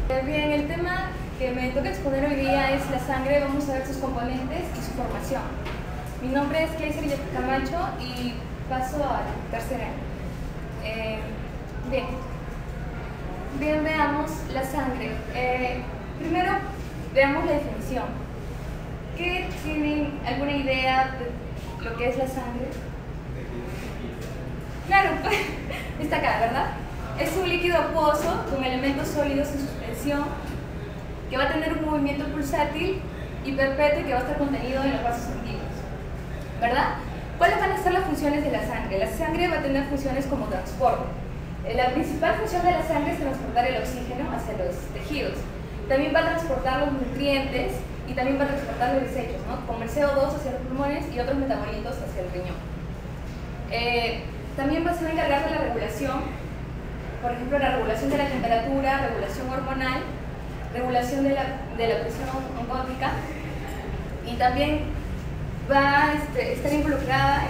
Bien, el tema que me toca exponer hoy día es la sangre. Vamos a ver sus componentes y su formación. Mi nombre es Kleiser Camacho y paso al tercer año. Bien, veamos la sangre. Primero, veamos la definición. ¿Qué tienen alguna idea de lo que es la sangre? Claro, pues, está acá, ¿verdad? Es un líquido acuoso con elementos sólidos en suspensión que va a tener un movimiento pulsátil y perpetuo y que va a estar contenido en los vasos sanguíneos, ¿verdad? ¿Cuáles van a ser las funciones de la sangre? La sangre va a tener funciones como transporte. La principal función de la sangre es transportar el oxígeno hacia los tejidos. También va a transportar los nutrientes y también va a transportar los desechos, ¿no? Como el CO2 hacia los pulmones y otros metabolitos hacia el riñón. También se va a encargar de la regulación, por ejemplo, la regulación de la temperatura, regulación hormonal, regulación de la presión oncótica, y también va a estar involucrada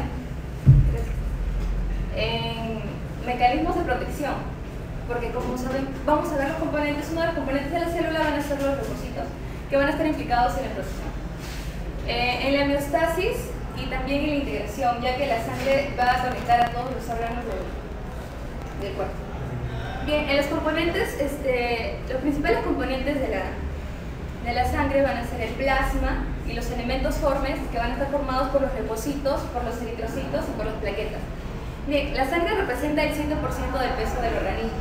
en mecanismos de protección, porque como saben, vamos a ver los componentes. Uno de los componentes de la célula van a ser los leucocitos, que van a estar implicados en la protección, en la homeostasis y también en la integración, ya que la sangre va a conectar a todos los órganos del cuerpo. Bien, en los componentes, los principales componentes de la sangre van a ser el plasma y los elementos formes, que van a estar formados por los leucocitos, por los eritrocitos y por las plaquetas. Bien, la sangre representa el 100% del peso del organismo.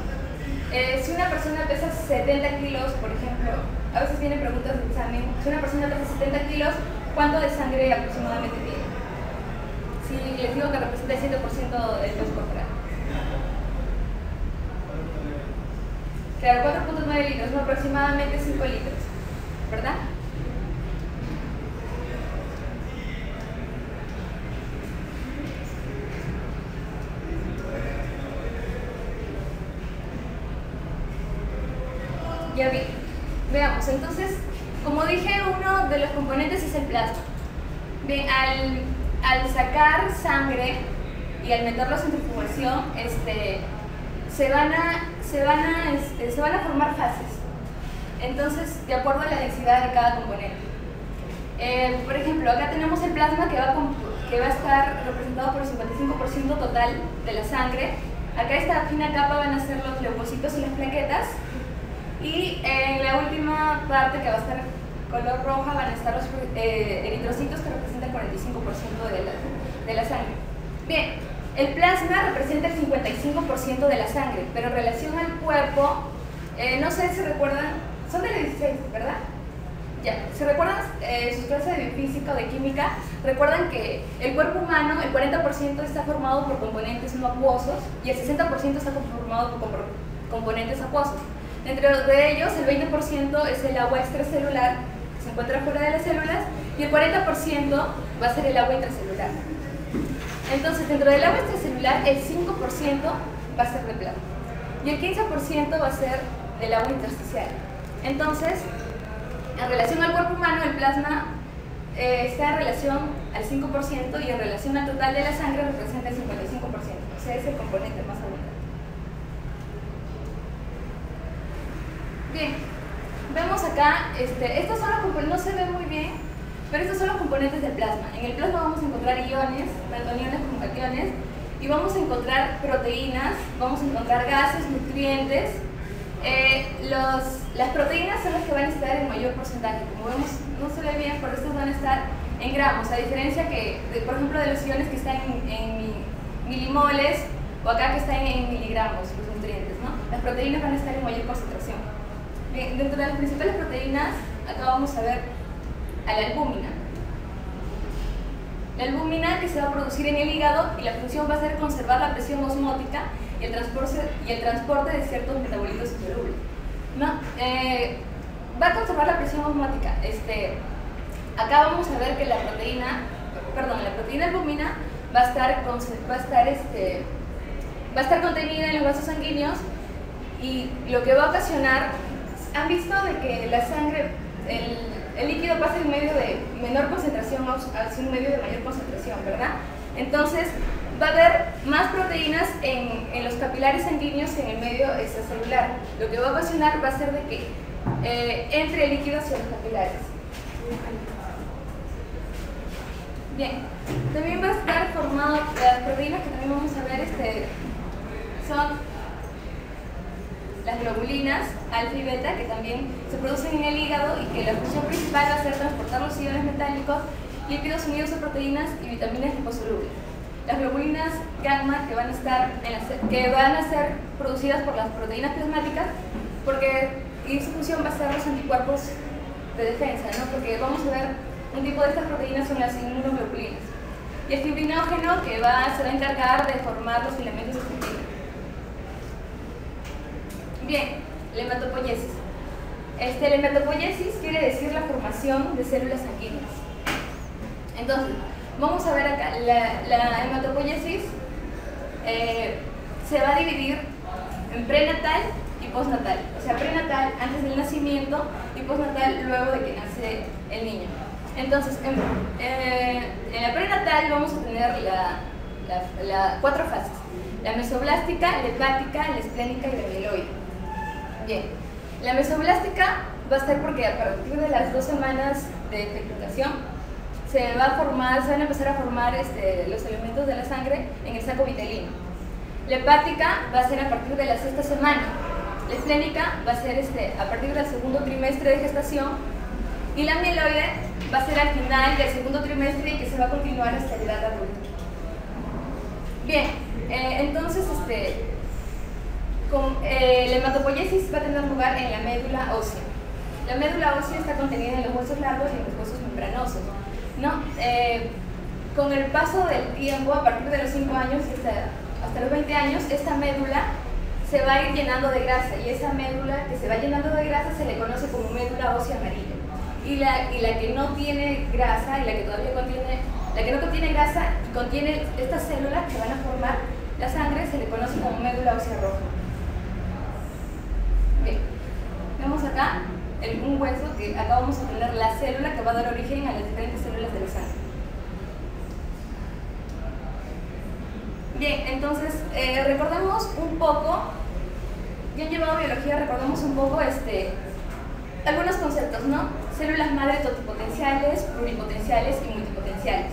Si una persona pesa 70 kilos, por ejemplo, a veces vienen preguntas de examen, si una persona pesa 70 kilos, ¿cuánto de sangre aproximadamente tiene? Si les digo que representa el 100% del peso corporal. Claro, 4.9 litros, no, aproximadamente 5 litros, ¿verdad? Ya vi. Veamos, entonces, como dije, uno de los componentes es el plasma. Bien, al sacar sangre y al meterlo en centrifugación, se van a formar fases. Entonces, de acuerdo a la densidad de cada componente. Por ejemplo, acá tenemos el plasma que va a estar representado por el 55% total de la sangre. Acá esta fina capa van a ser los leucocitos y las plaquetas. Y en la última parte, que va a estar color roja, van a estar los eritrocitos, que representan el 45% de la sangre. Bien, el plasma representa el 55% de la sangre, pero en relación al cuerpo, no sé si recuerdan, son de la 16, ¿verdad? Ya, si recuerdan sus clases de biofísica o de química, recuerdan que el cuerpo humano, el 40% está formado por componentes no acuosos y el 60% está conformado por componentes acuosos. Dentro de ellos, el 20% es el agua extracelular, que se encuentra fuera de las células, y el 40% va a ser el agua intracelular. Entonces, dentro del agua extracelular, el 5% va a ser de plasma y el 15% va a ser del agua intersticial. Entonces, en relación al cuerpo humano, el plasma está en relación al 5% y en relación al total de la sangre representa el 55%. O sea, es el componente más abundante. Bien, vemos acá, estos son los componentes, no se ven muy bien, pero estos son los componentes del plasma. En el plasma vamos a encontrar iones, tanto aniones como cationes, y vamos a encontrar proteínas, vamos a encontrar gases, nutrientes. Las proteínas son las que van a estar en mayor porcentaje. Como vemos, no se ve bien, pero estas van a estar en gramos, a diferencia que, por ejemplo, de los iones que están en milimoles, o acá que están en miligramos, los nutrientes, ¿no? Las proteínas van a estar en mayor concentración. Bien, dentro de las principales proteínas, acá vamos a ver a la albúmina. La albúmina, que se va a producir en el hígado, y la función va a ser conservar la presión osmótica y el transporte de ciertos metabolitos insolubles, ¿no? Va a conservar la presión osmótica. Acá vamos a ver que la proteína albúmina va a estar contenida en los vasos sanguíneos, y lo que va a ocasionar, han visto de que la sangre, el líquido pasa de un medio de menor concentración hacia un medio de mayor concentración, ¿verdad? Entonces, va a haber más proteínas en los capilares sanguíneos que en el medio extracelular. Lo que va a ocasionar va a ser de que entre el líquido hacia los capilares. Bien, también va a estar formado, las proteínas que también vamos a ver son las globulinas alfa y beta, que también se producen en el hígado y que la función principal va a ser transportar los iones metálicos, lípidos unidos a proteínas y vitaminas liposolubles. Las globulinas gamma que van a ser producidas por las proteínas plasmáticas, y su función va a ser los anticuerpos de defensa, ¿no? Porque vamos a ver un tipo de estas proteínas son las inmunoglobulinas. Y el fibrinógeno que se va a encargar de formar los filamentos de fibrina. Bien, la hematopoiesis. La hematopoiesis quiere decir la formación de células sanguíneas. Entonces, vamos a ver acá, la hematopoiesis se va a dividir en prenatal y postnatal. O sea, prenatal antes del nacimiento y postnatal luego de que nace el niño. Entonces, en la prenatal vamos a tener las 4 fases: la mesoblástica, la hepática, la esplénica y la mieloide. Bien, la mesoblástica va a estar porque a partir de las 2 semanas de fecundación se van a empezar a formar los elementos de la sangre en el saco vitelino. La hepática va a ser a partir de la 6ª semana. La esplénica va a ser a partir del 2º trimestre de gestación. Y la mieloide va a ser al final del 2º trimestre y que se va a continuar hasta la edad adulta. Bien, entonces la hematopoiesis va a tener lugar en la médula ósea. La médula ósea está contenida en los huesos largos y en los huesos membranosos, ¿no? Con el paso del tiempo, a partir de los 5 años hasta los 20 años, esta médula se va a ir llenando de grasa, y esa médula que se va llenando de grasa se le conoce como médula ósea amarilla. Y la que no tiene grasa, y la que no contiene grasa y contiene estas células que van a formar la sangre, se le conoce como médula ósea roja. Bien, vemos acá un hueso que acá vamos a tener la célula que va a dar origen a las diferentes células de la sangre. Bien, entonces recordemos un poco, ya han llevado biología, recordemos un poco algunos conceptos, ¿no? Células madre totipotenciales, pluripotenciales y multipotenciales.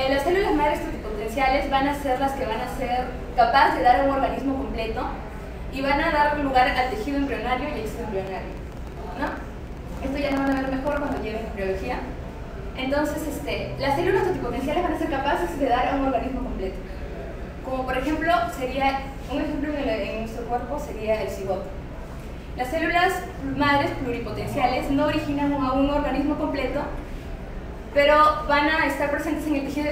Las células madres totipotenciales van a ser las que van a ser capaces de dar a un organismo completo y van a dar lugar al tejido embrionario y extraembrionario, ¿no? Esto ya lo van a ver mejor cuando lleven biología. Entonces, las células totipotenciales van a ser capaces de dar a un organismo completo. Como por ejemplo, un ejemplo en nuestro cuerpo sería el cigoto. Las células madres pluripotenciales no originan a un organismo completo, pero van a estar presentes en el tejido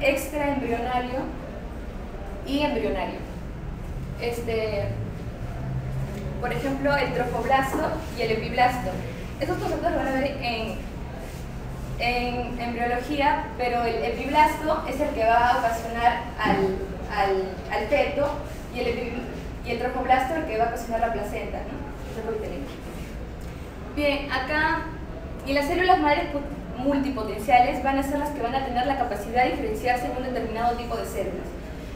extraembrionario y embrionario. Por ejemplo, el trofoblasto y el epiblasto. Estos conceptos lo van a ver en embriología, pero el epiblasto es el que va a ocasionar al feto y el trofoblasto el que va a ocasionar la placenta, ¿no? Bien, acá, y las células madres multipotenciales van a ser las que van a tener la capacidad de diferenciarse en un determinado tipo de células.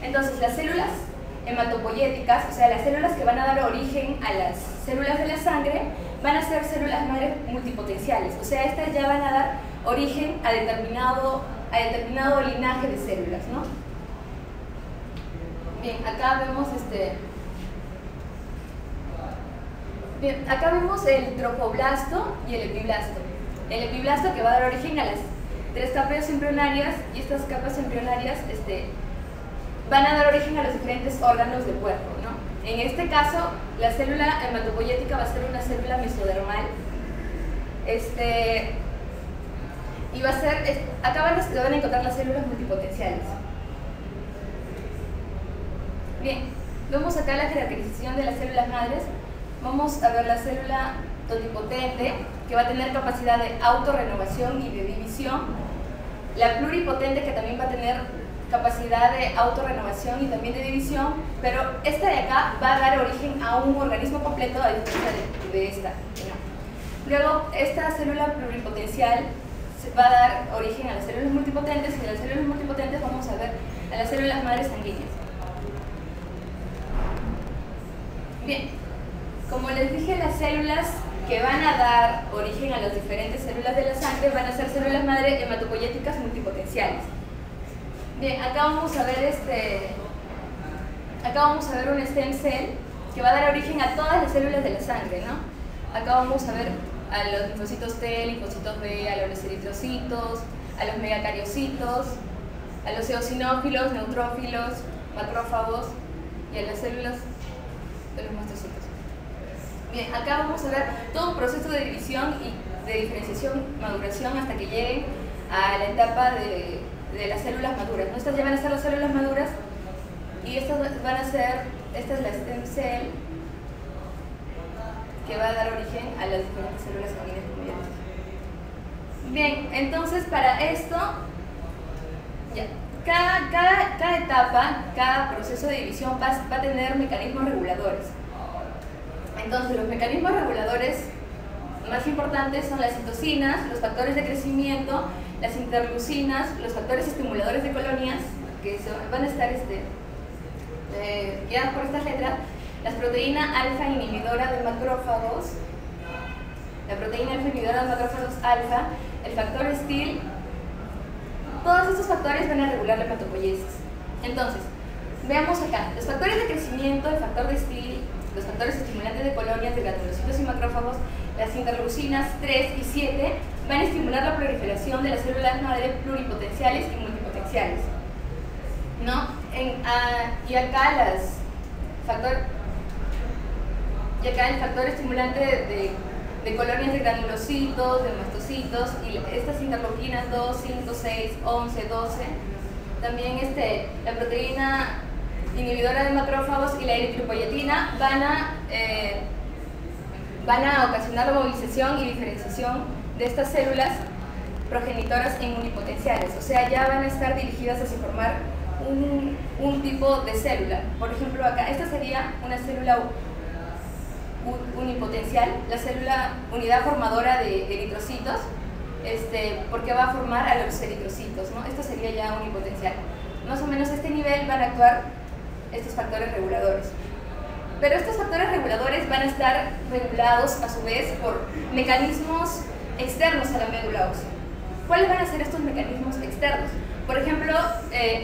Entonces, las células hematopoyéticas, o sea, las células que van a dar origen a las células de la sangre, van a ser células madres multipotenciales, o sea, estas ya van a dar origen a determinado linaje de células, ¿no? Bien, acá vemos Bien, acá vemos el trofoblasto y el epiblasto. El epiblasto que va a dar origen a las 3 capas embrionarias, y estas capas embrionarias van a dar origen a los diferentes órganos del cuerpo, ¿no? En este caso, la célula hematopoyética va a ser una célula mesodermal. Y va a ser, acá van a encontrar las células multipotenciales. Bien, vemos acá la caracterización de las células madres. Vamos a ver la célula totipotente, que va a tener capacidad de autorrenovación y de división. La pluripotente, que también va a tener capacidad de autorrenovación y también de división, pero esta de acá va a dar origen a un organismo completo a diferencia de esta, ¿no? Luego, esta célula pluripotencial va a dar origen a las células multipotentes, y de las células multipotentes vamos a ver a las células madres sanguíneas. Bien, como les dije, las células que van a dar origen a las diferentes células de la sangre van a ser células madre hematopoyéticas multipotenciales. Bien, acá vamos a ver un stem cell que va a dar origen a todas las células de la sangre, ¿no? Acá vamos a ver a los linfocitos T, linfocitos B, a los eritrocitos, a los megacariocitos, a los eosinófilos, neutrófilos, macrófagos y a las células de los mastocitos. Bien, acá vamos a ver todo un proceso de división y de diferenciación, maduración, hasta que lleguen a la etapa de las células maduras, ¿no? Estas ya van a ser las células maduras y estas van a ser, esta es la stem cell que va a dar origen a las diferentes células sanguíneas, como ya les dije. Bien, entonces para esto, ya, cada etapa, cada proceso de división va a tener mecanismos reguladores. Entonces los mecanismos reguladores más importantes son las citocinas, los factores de crecimiento, las interleucinas, los factores estimuladores de colonias, que van a estar guiadas por estas letras, la proteína alfa inhibidora de macrófagos, alfa, el factor STIL. Todos estos factores van a regular la hematopoiesis. Entonces, veamos acá, los factores de crecimiento, el factor de STIL, los factores estimulantes de colonias de granulocitos y macrófagos, las interleucinas 3 y 7 van a estimular la proliferación de las células madre pluripotenciales y multipotenciales, ¿no? Y acá el factor estimulante de colonias de granulocitos, de mastocitos, y estas interleuquinas 2, 5, 6, 11, 12, también la proteína inhibidora de macrófagos y la eritropoyetina van a ocasionar la movilización y diferenciación de estas células progenitoras e inmunipotenciales, o sea, ya van a estar dirigidas hacia formar un tipo de célula. Por ejemplo, acá, esta sería una célula unipotencial, la célula unidad formadora de eritrocitos, porque va a formar a los eritrocitos, ¿no? Esto sería ya unipotencial. Más o menos a este nivel van a actuar estos factores reguladores. Pero estos factores reguladores van a estar regulados a su vez por mecanismos externos a la médula ósea. ¿Cuáles van a ser estos mecanismos externos? Por ejemplo,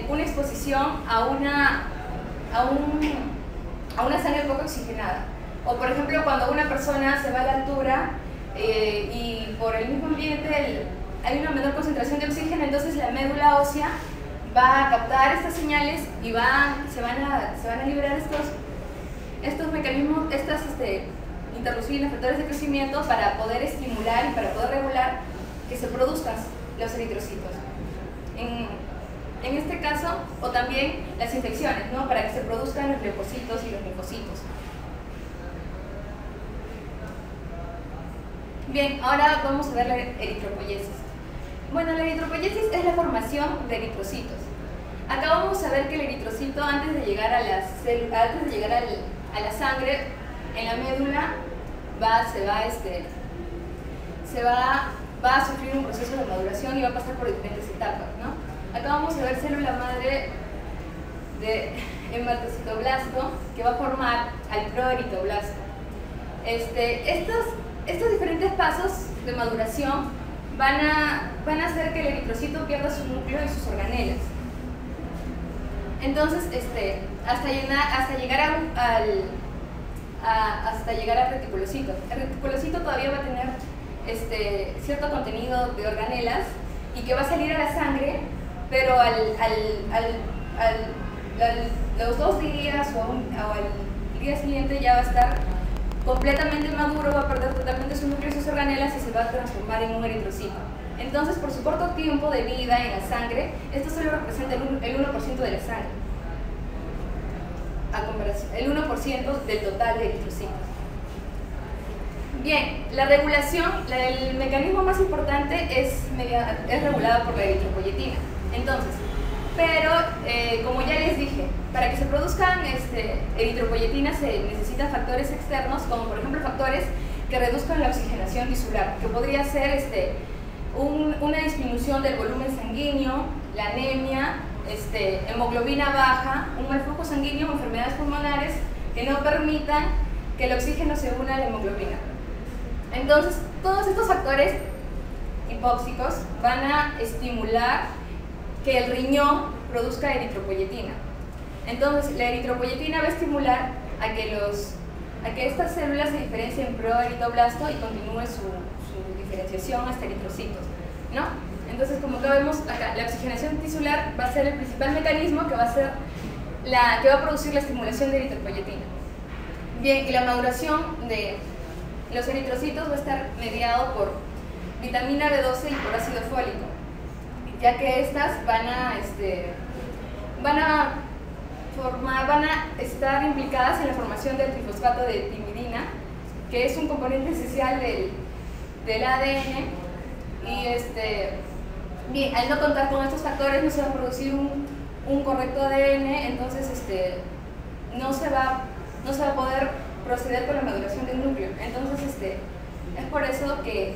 una exposición a una sangre poco oxigenada. O por ejemplo, cuando una persona se va a la altura y por el mismo ambiente hay una menor concentración de oxígeno, entonces la médula ósea va a captar estas señales y se van a liberar estos mecanismos, estas interleucinas, factores de crecimiento, para poder estimular y para poder regular que se produzcan los eritrocitos. En este caso, o también las infecciones, ¿no? Para que se produzcan los leucocitos y los linfocitos. Bien, ahora vamos a ver la eritropoiesis. Bueno, la eritropoiesis es la formación de eritrocitos. Acá vamos a ver que el eritrocito, antes de llegar a la sangre, en la médula va a sufrir un proceso de maduración y va a pasar por diferentes etapas, ¿no? Acá vamos a ver célula madre de hematocitoblasto que va a formar al proeritoblasto. Estos diferentes pasos de maduración van a hacer que el eritrocito pierda su núcleo y sus organelas. Entonces, hasta llegar al reticulocito. El reticulocito todavía va a tener cierto contenido de organelas y que va a salir a la sangre, pero los 2 días o al día siguiente ya va a estar completamente maduro, va a perder totalmente su núcleo y sus organelas y se va a transformar en un eritrocito. Entonces, por su corto tiempo de vida en la sangre, esto solo representa el 1% de la sangre, a comparación, el 1% del total de eritrocitos. Bien, la regulación, el mecanismo más importante es regulado por la eritropoyetina. Entonces, pero como ya les dije, para que se produzcan eritropoyetinas se necesitan factores externos, como por ejemplo factores que reduzcan la oxigenación tisular, que podría ser una disminución del volumen sanguíneo, la anemia, hemoglobina baja, un mal flujo sanguíneo, enfermedades pulmonares que no permitan que el oxígeno se una a la hemoglobina. Entonces, todos estos factores hipóxicos van a estimular que el riñón produzca eritropoyetina. Entonces, la eritropoyetina va a estimular a que estas células se diferencien pro-eritroblasto y continúe su diferenciación hasta eritrocitos, ¿no? Entonces, como acá vemos, acá, la oxigenación tisular va a ser el principal mecanismo que va a producir la estimulación de eritropoyetina. Bien, y la maduración de los eritrocitos va a estar mediado por vitamina B12 y por ácido fólico, ya que estas van a estar implicadas en la formación del trifosfato de timidina, que es un componente esencial del ADN. Y bien, al no contar con estos factores no se va a producir un correcto ADN, entonces no se va a poder proceder con la maduración del núcleo. Entonces es por eso que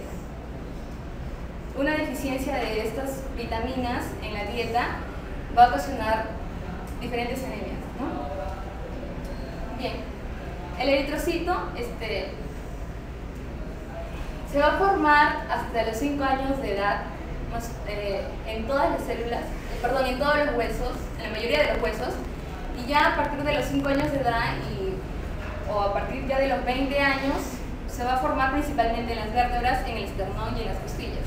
una deficiencia de estas vitaminas en la dieta va a ocasionar diferentes anemias, ¿no? Bien, el eritrocito se va a formar hasta los 5 años de edad en todas las células, en todos los huesos, en la mayoría de los huesos, y ya a partir de los 5 años de edad o a partir ya de los 20 años se va a formar principalmente en las vértebras, en el esternón y en las costillas.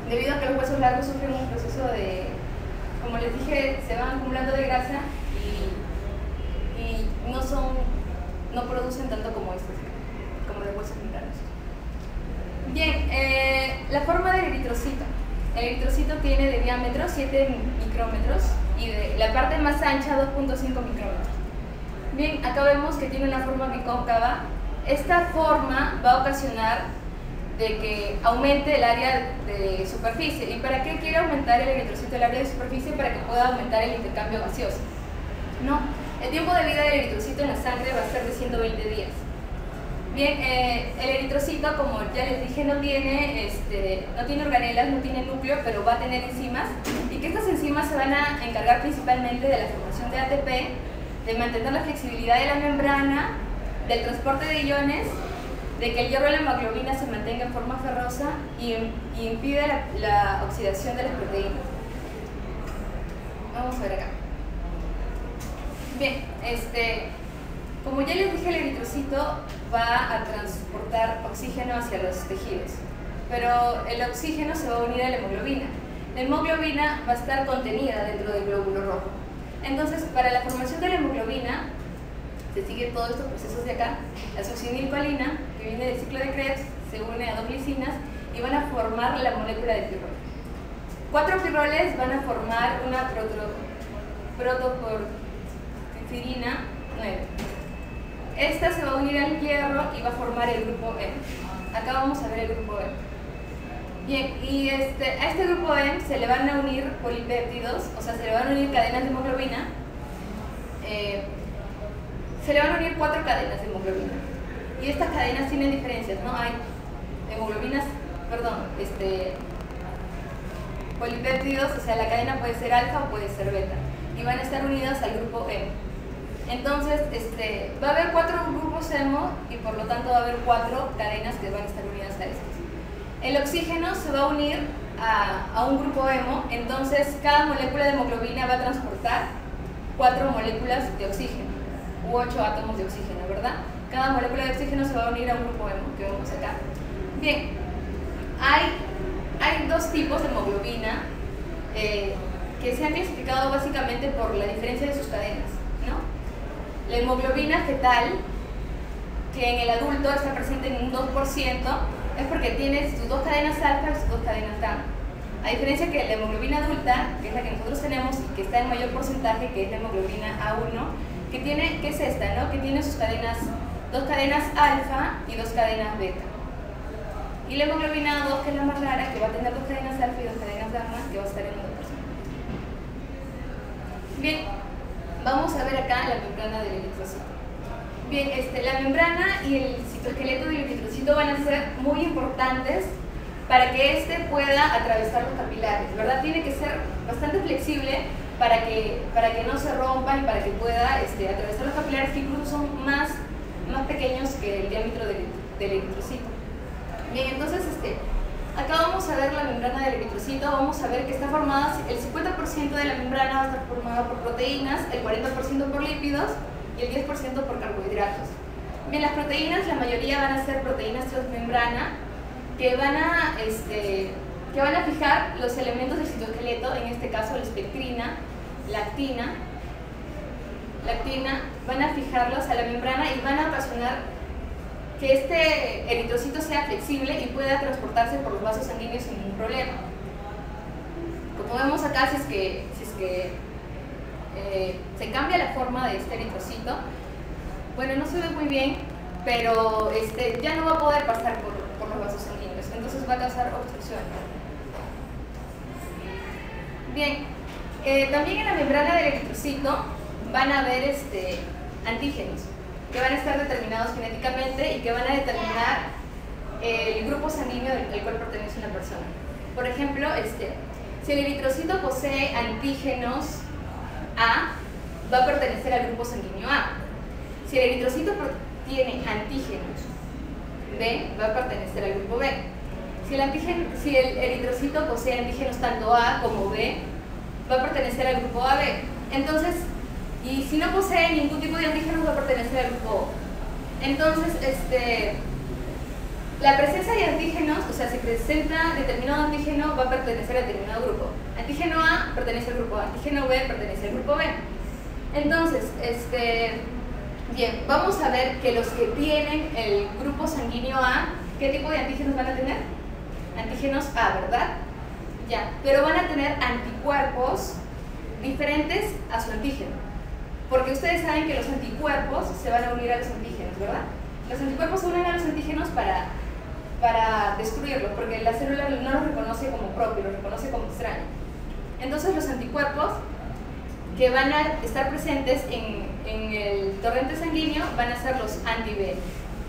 Debido a que los huesos largos sufren un proceso de, como les dije, se van acumulando de grasa y no producen tanto como los huesos membranos. Bien, la forma del eritrocito. El eritrocito tiene de diámetro 7 micrómetros y de la parte más ancha 2.5 micrómetros. Bien, acá vemos que tiene una forma bicóncava. Esta forma va a ocasionar de que aumente el área de superficie. ¿Y para qué quiere aumentar el eritrocito el área de superficie? Para que pueda aumentar el intercambio gaseoso, ¿no? El tiempo de vida del eritrocito en la sangre va a ser de 120 días. Bien, el eritrocito, como ya les dije, no tiene organelas, no tiene núcleo, pero va a tener enzimas, y que estas enzimas se van a encargar principalmente de la formación de ATP, de mantener la flexibilidad de la membrana, del transporte de iones, de que el hierro de la hemoglobina se mantenga en forma ferrosa y impide la oxidación de las proteínas. Vamos a ver acá. Bien, como ya les dije, el eritrocito va a transportar oxígeno hacia los tejidos, pero el oxígeno se va a unir a la hemoglobina. La hemoglobina va a estar contenida dentro del glóbulo rojo. Entonces, para la formación de la hemoglobina, se siguen todos estos procesos de acá. La succinilcolina, que viene del ciclo de Krebs, se une a 2 glicinas y van a formar la molécula de pirrol. 4 pirroles van a formar una protoporfirina 9. Esta se va a unir al hierro y va a formar el grupo M. Acá vamos a ver el grupo M. Bien, y a este grupo M se le van a unir polipéptidos, o sea, se le van a unir cadenas de hemoglobina. Se le van a unir 4 cadenas de hemoglobina. Y estas cadenas tienen diferencias, ¿no? Hay polipéptidos, o sea, la cadena puede ser alfa o puede ser beta. Y van a estar unidas al grupo M. Entonces, va a haber 4 grupos hemo y por lo tanto va a haber 4 cadenas que van a estar unidas a estos. El oxígeno se va a unir a un grupo hemo, entonces cada molécula de hemoglobina va a transportar 4 moléculas de oxígeno, u 8 átomos de oxígeno, ¿verdad? Cada molécula de oxígeno se va a unir a un grupo hemo, que vemos acá. Bien, hay 2 tipos de hemoglobina que se han clasificado básicamente por la diferencia de sus cadenas, ¿no? La hemoglobina fetal, que en el adulto está presente en un 2%, es porque tiene sus 2 cadenas alfa y sus 2 cadenas gamma. A diferencia que la hemoglobina adulta, que es la que nosotros tenemos y que está en mayor porcentaje, que es la hemoglobina A1, que es esta, ¿no? Que tiene sus cadenas, 2 cadenas alfa y 2 cadenas beta. Y la hemoglobina A2, que es la más rara, que va a tener 2 cadenas alfa y 2 cadenas gamma, que va a estar en un 2%. Bien, vamos a ver acá la membrana del eritrocito. Bien, la membrana y el citoesqueleto del eritrocito van a ser muy importantes para que éste pueda atravesar los capilares, ¿verdad? Tiene que ser bastante flexible para que no se rompa y para que pueda atravesar los capilares, que incluso son más pequeños que el diámetro del eritrocito. Bien, entonces acá vamos a ver la membrana del eritrocito. Vamos a ver que está formada, el 50% de la membrana va a estar formada por proteínas, el 40% por lípidos y el 10% por carbohidratos. Bien, las proteínas, la mayoría van a ser proteínas transmembrana que van a fijar los elementos del citoesqueleto, en este caso la espectrina, lactina, van a fijarlos a la membrana y van a ocasionar que este eritrocito sea flexible y pueda transportarse por los vasos sanguíneos sin ningún problema. Como vemos acá, si es que se cambia la forma de este eritrocito, bueno, no se ve muy bien, pero ya no va a poder pasar por los vasos sanguíneos, entonces va a causar obstrucción. Bien, también en la membrana del eritrocito van a haber antígenos que van a estar determinados genéticamente y que van a determinar el grupo sanguíneo al cual pertenece una persona. Por ejemplo, si el eritrocito posee antígenos A, va a pertenecer al grupo sanguíneo A. Si el eritrocito tiene antígenos B, va a pertenecer al grupo B. Si el eritrocito posee antígenos tanto A como B, va a pertenecer al grupo AB. Entonces, y si no posee ningún tipo de antígenos, va a pertenecer al grupo O. Entonces, la presencia de antígenos, o sea, si presenta determinado antígeno, va a pertenecer a determinado grupo. Antígeno A pertenece al grupo A, antígeno B pertenece al grupo B. Entonces, bien, vamos a ver que los que tienen el grupo sanguíneo A, ¿qué tipo de antígenos van a tener? Antígenos A, ¿verdad? Ya, pero van a tener anticuerpos diferentes a su antígeno. Porque ustedes saben que los anticuerpos se van a unir a los antígenos, ¿verdad? Los anticuerpos se unen a los antígenos para destruirlos, porque la célula no los reconoce como propio, los reconoce como extraño. Entonces los anticuerpos que van a estar presentes en el torrente sanguíneo van a ser los anti-B.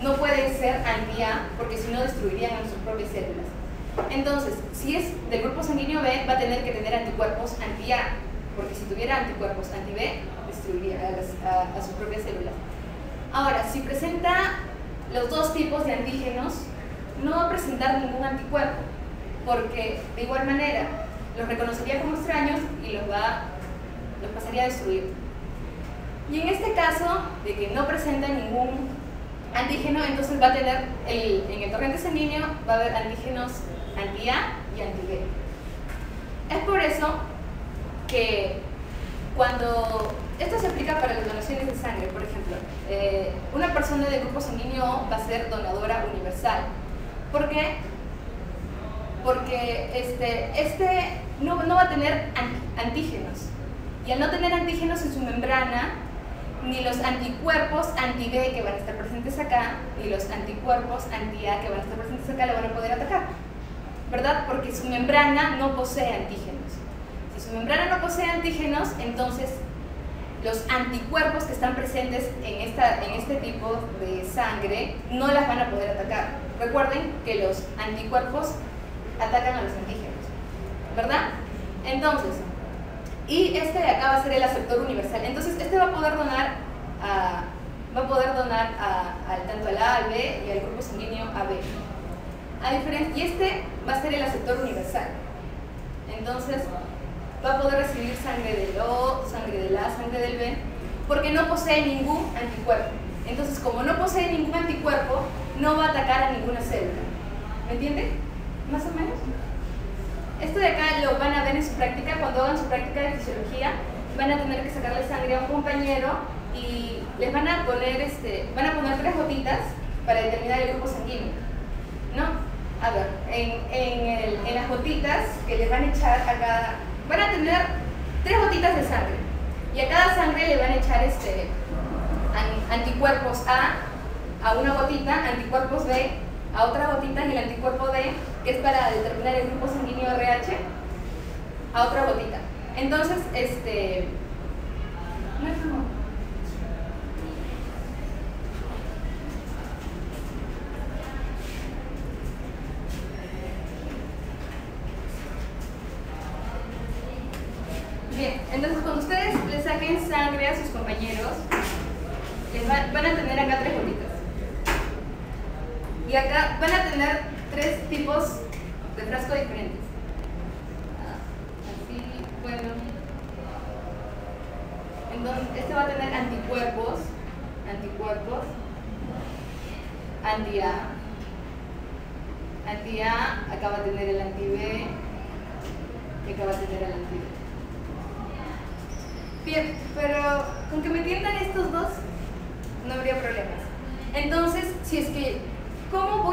No pueden ser anti-A, porque si no destruirían a sus propias células. Entonces, si es del grupo sanguíneo B, va a tener que tener anticuerpos anti-A, porque si tuviera anticuerpos anti-B, destruiría a sus propias células. Ahora, si presenta los dos tipos de antígenos, no va a presentar ningún anticuerpo, porque de igual manera los reconocería como extraños y los pasaría a destruir. Y en este caso, de que no presenta ningún antígeno, entonces va a tener, en el torrente sanguíneo va a haber antígenos anti-A y anti-B. Es por eso que cuando esto se aplica para las donaciones de sangre, por ejemplo, una persona del grupo sanguíneo O va a ser donadora universal. ¿Por qué? Porque no va a tener antígenos, y al no tener antígenos en su membrana, ni los anticuerpos anti-B que van a estar presentes acá, ni los anticuerpos anti-A que van a estar presentes acá le van a poder atacar, ¿verdad? Porque su membrana no posee antígenos. Si su membrana no posee antígenos, entonces los anticuerpos que están presentes en este tipo de sangre no las van a poder atacar. Recuerden que los anticuerpos atacan a los antígenos, ¿verdad? Entonces, y este de acá va a ser el aceptor universal. Entonces, este va a poder donar tanto al A, al B y al grupo sanguíneo AB. Y este va a ser el aceptor universal. Entonces, va a poder recibir sangre del O, sangre del A, sangre del B, porque no posee ningún anticuerpo. Entonces, como no posee ningún anticuerpo, no va a atacar a ninguna célula. ¿Me entienden? ¿Más o menos? Esto de acá lo van a ver en su práctica. Cuando hagan su práctica de fisiología, van a tener que sacarle sangre a un compañero y les van a poner 3 gotitas para determinar el grupo sanguíneo, ¿no? A ver, en las gotitas que les van a echar a cada, van a tener 3 gotitas de sangre, y a cada sangre le van a echar anticuerpos a una gotita, anticuerpos B a otra gotita, y el anticuerpo D, que es para determinar el grupo sanguíneo RH, a otra gotita. Entonces, no hay problema. saquen sangre a sus compañeros, van a tener acá 3 bolitas. Y acá van a tener 3 tipos de frasco diferentes. Así, bueno. Entonces, este va a tener anticuerpos, anti-A, acá va a tener el anti-B, y acá va a tener el anti-B. Bien, pero con que me entiendan estos dos, no habría problemas. Entonces, si es que, ¿cómo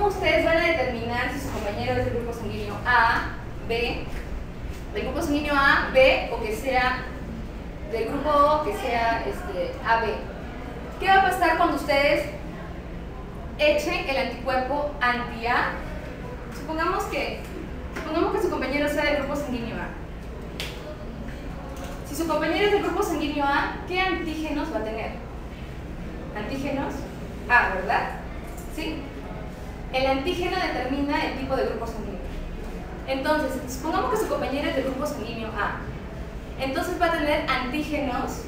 ustedes van a determinar si su compañero es del grupo sanguíneo A, B, del grupo sanguíneo A, B, o que sea del grupo O, que sea AB? ¿Qué va a pasar cuando ustedes echen el anticuerpo anti-A? Supongamos que su compañero sea del grupo sanguíneo A. Si su compañero es del grupo sanguíneo A, ¿qué antígenos va a tener? Antígenos A, ¿verdad? ¿Sí? El antígeno determina el tipo de grupo sanguíneo. Entonces, supongamos que su compañero es del grupo sanguíneo A. Entonces va a tener antígenos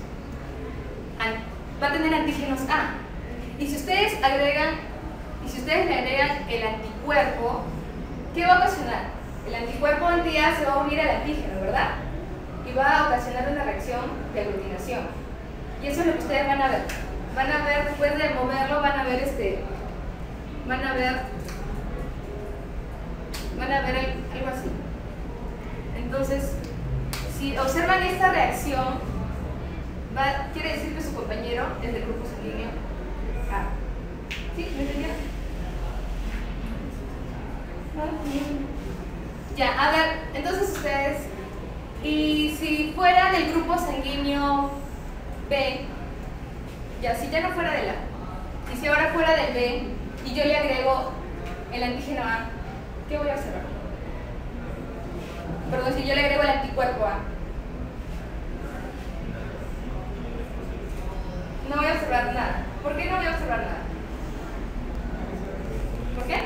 A. Y si ustedes le agregan el anticuerpo, ¿qué va a ocasionar? El anticuerpo anti-A se va a unir al antígeno, ¿verdad? Y va a ocasionar una reacción de aglutinación. Y eso es lo que ustedes van a ver. Van a ver, después de moverlo, van a ver algo así. Entonces, si observan esta reacción, quiere decir que su compañero es del grupo sanguíneo A. ¿Sí? ¿Me entendieron? Ya, a ver, entonces ustedes, y si fuera del grupo sanguíneo B, ya, si ya no fuera del A, y si ahora fuera del B, y yo le agrego el antígeno A, ¿qué voy a observar? Perdón, si yo le agrego el anticuerpo A, no voy a observar nada. ¿Por qué no voy a observar nada? ¿Por qué?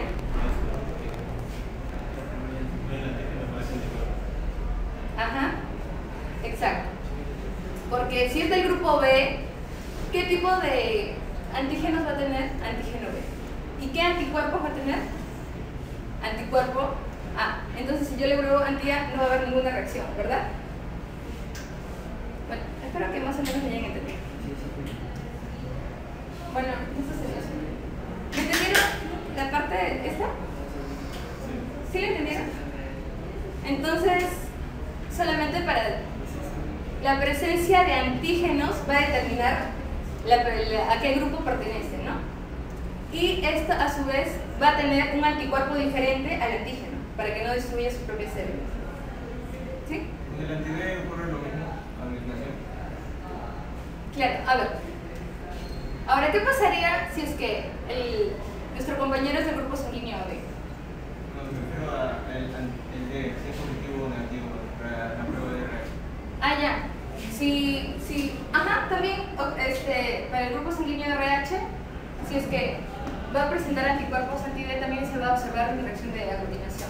Ajá, exacto. Porque si es del grupo B, ¿qué tipo de antígenos va a tener? Antígeno B. ¿Y qué anticuerpos va a tener? Anticuerpo A. Entonces, si yo le agrego anti-A, no va a haber ninguna reacción, ¿verdad? Bueno, espero que más o menos me hayan entendido. Bueno, eso sería eso. ¿Me entendieron la parte esta? ¿Sí la entendieron? Entonces, solamente para la presencia de antígenos va a determinar a qué grupo pertenece, ¿no? Y esto a su vez va a tener un anticuerpo diferente al antígeno, para que no destruya sus propias células. ¿Sí? ¿En el anti-B ocurre lo mismo? ¿Aglutinación? Claro, a ver. Ahora, ¿qué pasaría si es que nuestro compañero es del grupo sanguíneo AB? No, me refiero al D, si es positivo o negativo para la prueba de RH. Ah, ya. Sí, ajá, también para el grupo sanguíneo de RH, si es que va a presentar anticuerpos anti-D, también se va a observar una reacción de aglutinación.